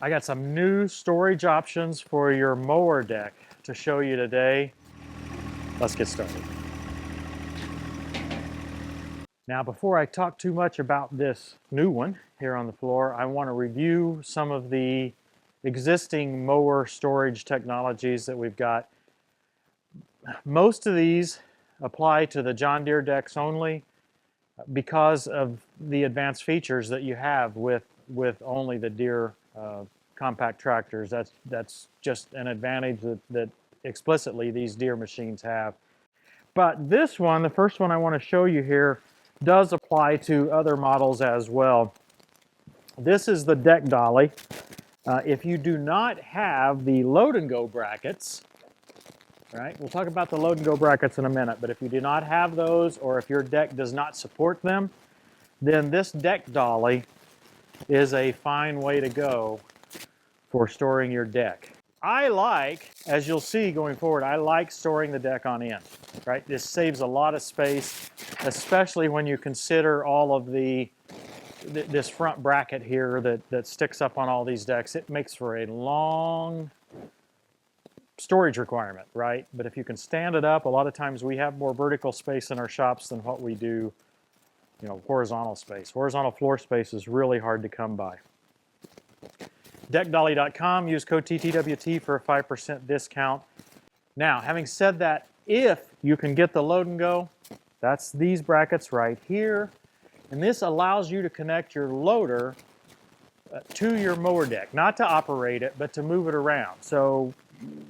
I got some new storage options for your mower deck to show you today. Let's get started. Now, before I talk too much about this new one here on the floor, I want to review some of the existing mower storage technologies that we've got. Most of these apply to the John Deere decks only because of the advanced features that you have with only the Deere compact tractors. That's just an advantage that explicitly these Deere machines have. But this one, the first one I want to show you here, does apply to other models as well. This is the deck dolly. If you do not have the load and go brackets, right? We'll talk about the load and go brackets in a minute, but if you do not have those, or if your deck does not support them, then this deck dolly is a fine way to go for storing your deck. I like, as you'll see going forward, I like storing the deck on end, right? This saves a lot of space, especially when you consider all of this front bracket here that sticks up on all these decks. It makes for a long storage requirement, right? But if you can stand it up, a lot of times we have more vertical space in our shops than what we do, horizontal space. Horizontal floor space is really hard to come by. DeckDolly.com, use code TTWT for a 5% discount. Now, having said that, if you can get the load and go, that's these brackets right here. And this allows you to connect your loader to your mower deck, not to operate it, but to move it around. So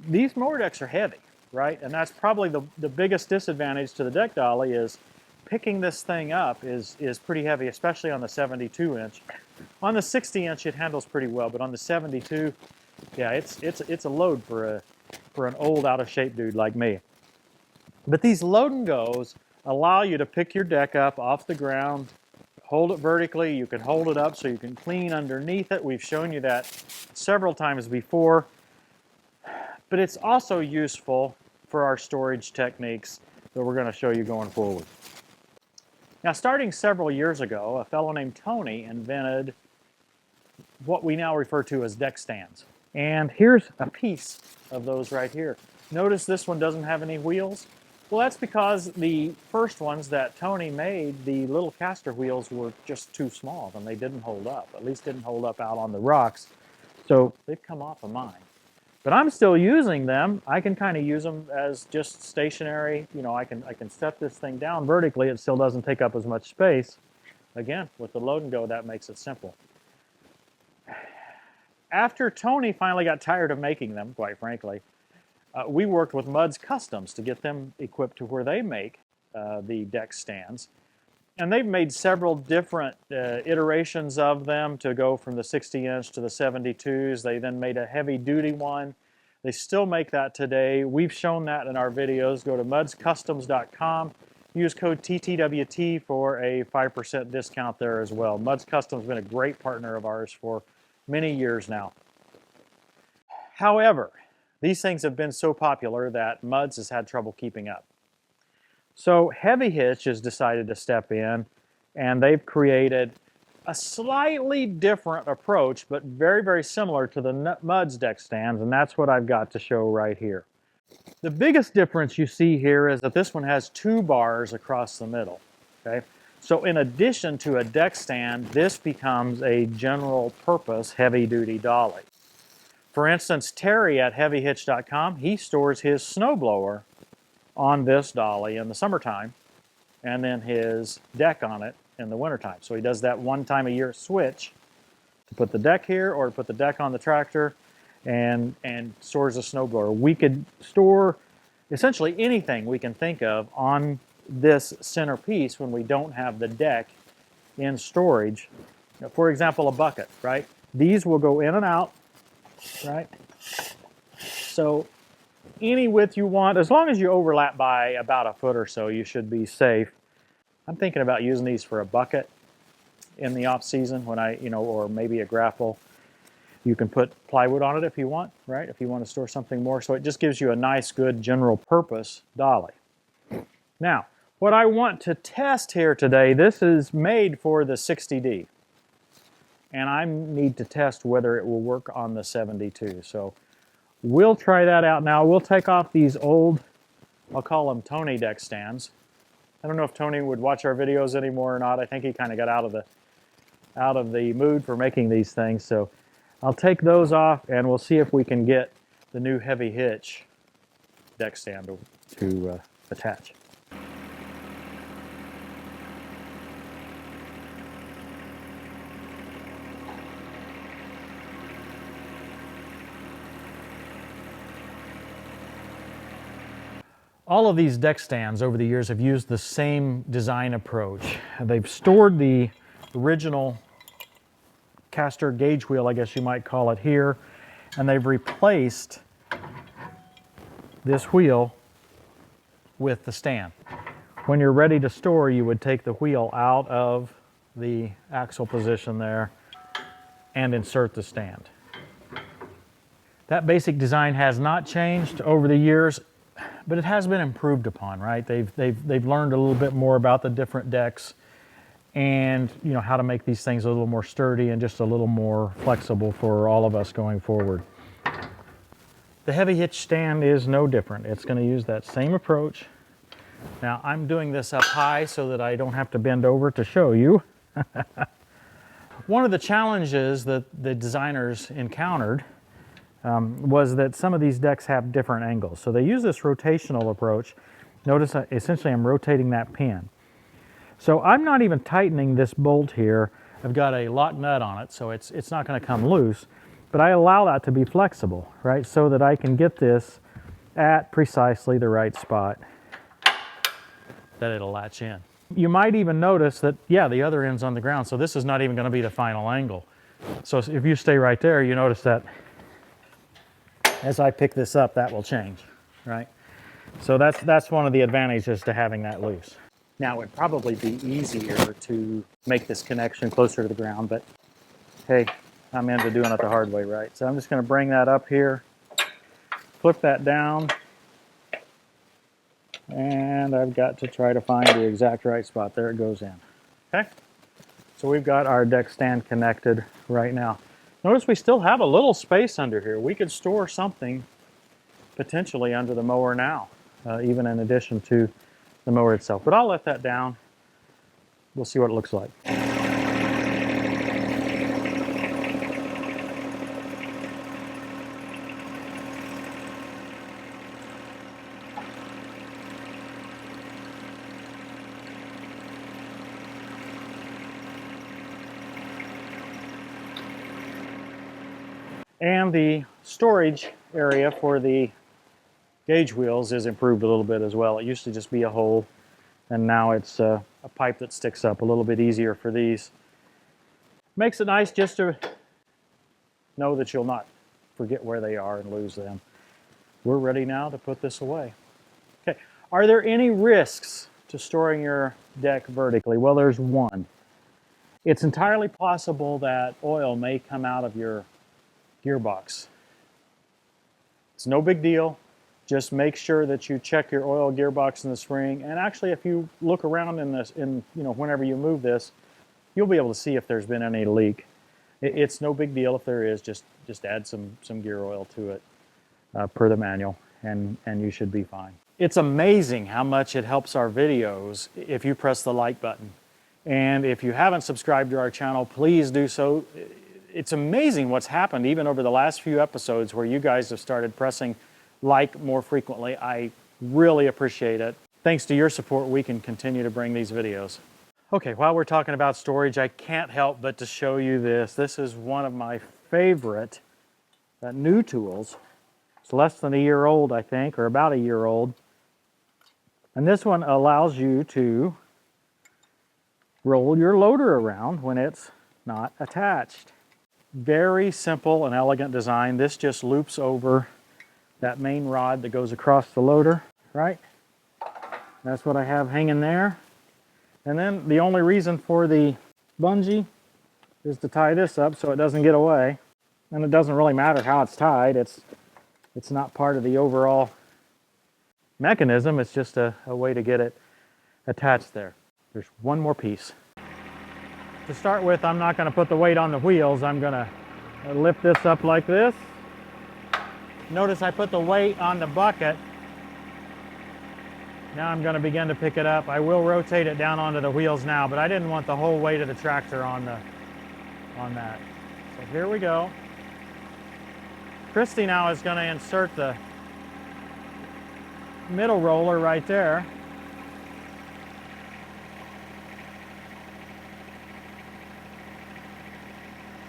these mower decks are heavy, right? And that's probably the biggest disadvantage to the deck dolly is picking this thing up is pretty heavy, especially on the 72-inch. On the 60-inch, it handles pretty well, but on the 72, yeah, it's a load for an old, out-of-shape dude like me. But these load and goes allow you to pick your deck up off the ground, hold it vertically. You can hold it up so you can clean underneath it. We've shown you that several times before. But it's also useful for our storage techniques that we're going to show you going forward. Now, starting several years ago, a fellow named Tony invented what we now refer to as deck stands. And here's a piece of those right here. Notice this one doesn't have any wheels. Well, that's because the first ones that Tony made, the little caster wheels were just too small and they didn't hold up, at least didn't hold up out on the rocks. So they've come off of mine. But I'm still using them. I can kind of use them as just stationary. I can set this thing down vertically. It still doesn't take up as much space. Again, with the load and go, that makes it simple. After Tony finally got tired of making them, quite frankly, we worked with Mudd's Customs to get them equipped to where they make the deck stands. And they've made several different iterations of them to go from the 60-inch to the 72s. They then made a heavy-duty one. They still make that today. We've shown that in our videos. Go to muddscustoms.com. Use code TTWT for a 5% discount there as well. Mudd's Customs has been a great partner of ours for many years now. However, these things have been so popular that Mudd's has had trouble keeping up. So Heavy Hitch has decided to step in, and they've created a slightly different approach, but very, very similar to the Mudd's deck stands, and that's what I've got to show right here. The biggest difference you see here is that this one has two bars across the middle, okay? So in addition to a deck stand, this becomes a general purpose heavy-duty dolly. For instance, Terry at heavyhitch.com, he stores his snowblower on this dolly in the summertime, and then his deck on it in the wintertime. So he does that one time a year switch to put the deck here or to put the deck on the tractor and stores a snowblower. We could store essentially anything we can think of on this center piece when we don't have the deck in storage. For example, a bucket, right? These will go in and out, right? So any width you want, as long as you overlap by about a foot or so, you should be safe. I'm thinking about using these for a bucket in the off season when or maybe a grapple. You can put plywood on it if you want, right? If you want to store something more. So it just gives you a nice, good general purpose dolly. Now, what I want to test here today, this is made for the 60D. and I need to test whether it will work on the 72. So we'll try that out now. We'll take off these old, I'll call them Tony deck stands. I don't know if Tony would watch our videos anymore or not. I think he kind of got out of the mood for making these things. So I'll take those off and we'll see if we can get the new Heavy Hitch deck stand to attach. All of these deck stands over the years have used the same design approach. They've stored the original caster gauge wheel, I guess you might call it, here, and they've replaced this wheel with the stand. When you're ready to store, you would take the wheel out of the axle position there and insert the stand. That basic design has not changed over the years, but it has been improved upon, right? They've learned a little bit more about the different decks and how to make these things a little more sturdy and just a little more flexible for all of us going forward. The Heavy Hitch stand is no different. It's going to use that same approach. Now I'm doing this up high so that I don't have to bend over to show you. One of the challenges that the designers encountered was that some of these decks have different angles. So they use this rotational approach. Notice essentially I'm rotating that pin. So I'm not even tightening this bolt here. I've got a lock nut on it, so it's not going to come loose. But I allow that to be flexible, right? So that I can get this at precisely the right spot that it'll latch in. You might even notice that, yeah, the other end's on the ground, so this is not even going to be the final angle. So if you stay right there, you notice that as I pick this up, that will change, right? So that's one of the advantages to having that loose. Now, it would probably be easier to make this connection closer to the ground, but hey, I'm into doing it the hard way, right? So I'm just going to bring that up here, flip that down, and I've got to try to find the exact right spot. There it goes in. Okay? So we've got our deck stand connected right now. Notice we still have a little space under here. We could store something potentially under the mower now, even in addition to the mower itself. But I'll let that down. We'll see what it looks like. And the storage area for the gauge wheels is improved a little bit as well. It used to just be a hole, and now it's a pipe that sticks up, a little bit easier for these. Makes it nice just to know that you'll not forget where they are and lose them. We're ready now to put this away. Okay, are there any risks to storing your deck vertically? Well, there's one. It's entirely possible that oil may come out of your gearbox. It's no big deal. Just make sure that you check your oil gearbox in the spring. And actually, if you look around whenever you move this, you'll be able to see if there's been any leak. It's no big deal if there is. Just add some gear oil to it per the manual, and you should be fine. It's amazing how much it helps our videos if you press the like button. And if you haven't subscribed to our channel, please do so. It's amazing what's happened even over the last few episodes where you guys have started pressing like more frequently. I really appreciate it. Thanks to your support, we can continue to bring these videos. Okay, while we're talking about storage, I can't help but to show you this. This is one of my favorite new tools. It's less than a year old, I think, or about a year old. And this one allows you to roll your loader around when it's not attached. Very simple and elegant design. This just loops over that main rod that goes across the loader, right? That's what I have hanging there. And then the only reason for the bungee is to tie this up so it doesn't get away. And it doesn't really matter how it's tied. It's not part of the overall mechanism. It's just a way to get it attached there. There's one more piece. To start with, I'm not going to put the weight on the wheels. I'm going to lift this up like this. Notice I put the weight on the bucket. Now I'm going to begin to pick it up. I will rotate it down onto the wheels now, but I didn't want the whole weight of the tractor on that. So here we go. Christy now is going to insert the middle roller right there.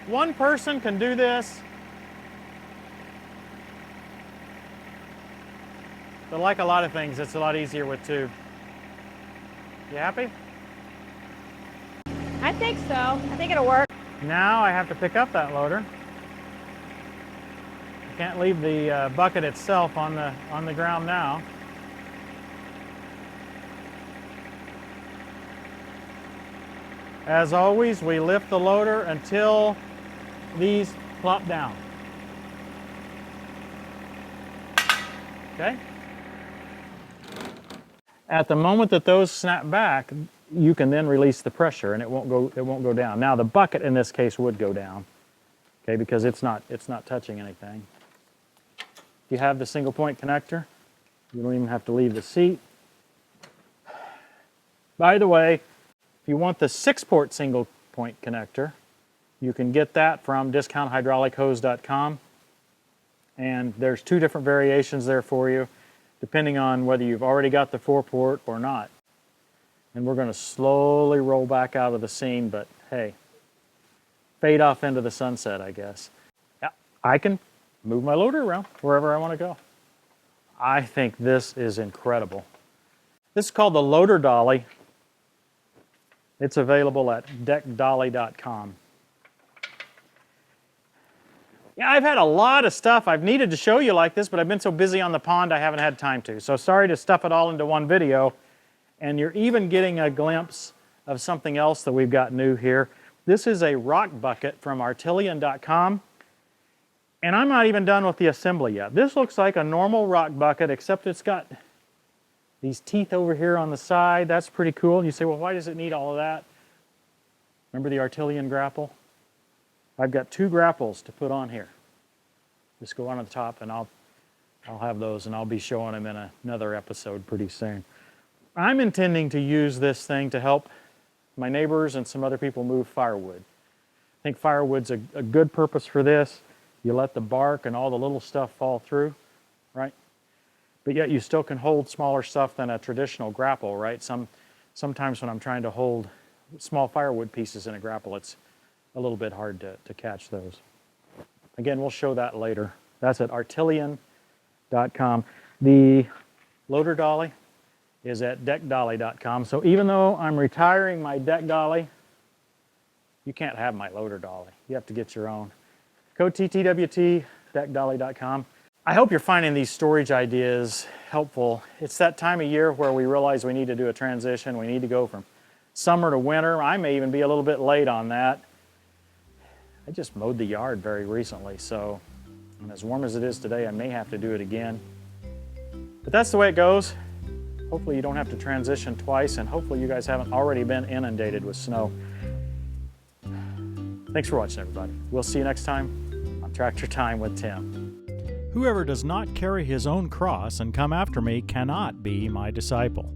One person can do this. But like a lot of things, it's a lot easier with two. You happy? I think so. I think it'll work. Now I have to pick up that loader. I can't leave the bucket itself on the ground now. As always, we lift the loader until these plop down. Okay? At the moment that those snap back, you can then release the pressure and it won't go down. Now the bucket in this case would go down, okay, because it's not touching anything. If you have the single point connector, you don't even have to leave the seat. By the way, if you want the 6-port single point connector, you can get that from discounthydraulichose.com. And there's 2 different variations there for you, depending on whether you've already got the 4-port or not. And we're going to slowly roll back out of the scene, but hey, fade off into the sunset, I guess. Yeah, I can move my loader around wherever I want to go. I think this is incredible. This is called the Loader Dolly. It's available at deckdolly.com. Yeah, I've had a lot of stuff I've needed to show you like this, but I've been so busy on the pond I haven't had time to. So sorry to stuff it all into one video. And you're even getting a glimpse of something else that we've got new here. This is a rock bucket from artillion.com. And I'm not even done with the assembly yet. This looks like a normal rock bucket, except it's got these teeth over here on the side. That's pretty cool. You say, well, why does it need all of that? Remember the Artillion grapple? I've got 2 grapples to put on here. Just go on the top and I'll have those and I'll be showing them in another episode pretty soon. I'm intending to use this thing to help my neighbors and some other people move firewood. I think firewood's a good purpose for this. You let the bark and all the little stuff fall through, right? But yet you still can hold smaller stuff than a traditional grapple, right? Sometimes when I'm trying to hold small firewood pieces in a grapple, it's a little bit hard to catch those. Again, we'll show that later. That's at artillion.com. The loader dolly is at deckdolly.com. So even though I'm retiring my deck dolly, you can't have my loader dolly. You have to get your own. Code TTWT, deckdolly.com. I hope you're finding these storage ideas helpful. It's that time of year where we realize we need to do a transition. We need to go from summer to winter. I may even be a little bit late on that. I just mowed the yard very recently, so and as warm as it is today, I may have to do it again. But that's the way it goes. Hopefully you don't have to transition twice, and hopefully you guys haven't already been inundated with snow. Thanks for watching, everybody. We'll see you next time on Tractor Time with Tim. Whoever does not carry his own cross and come after me cannot be my disciple.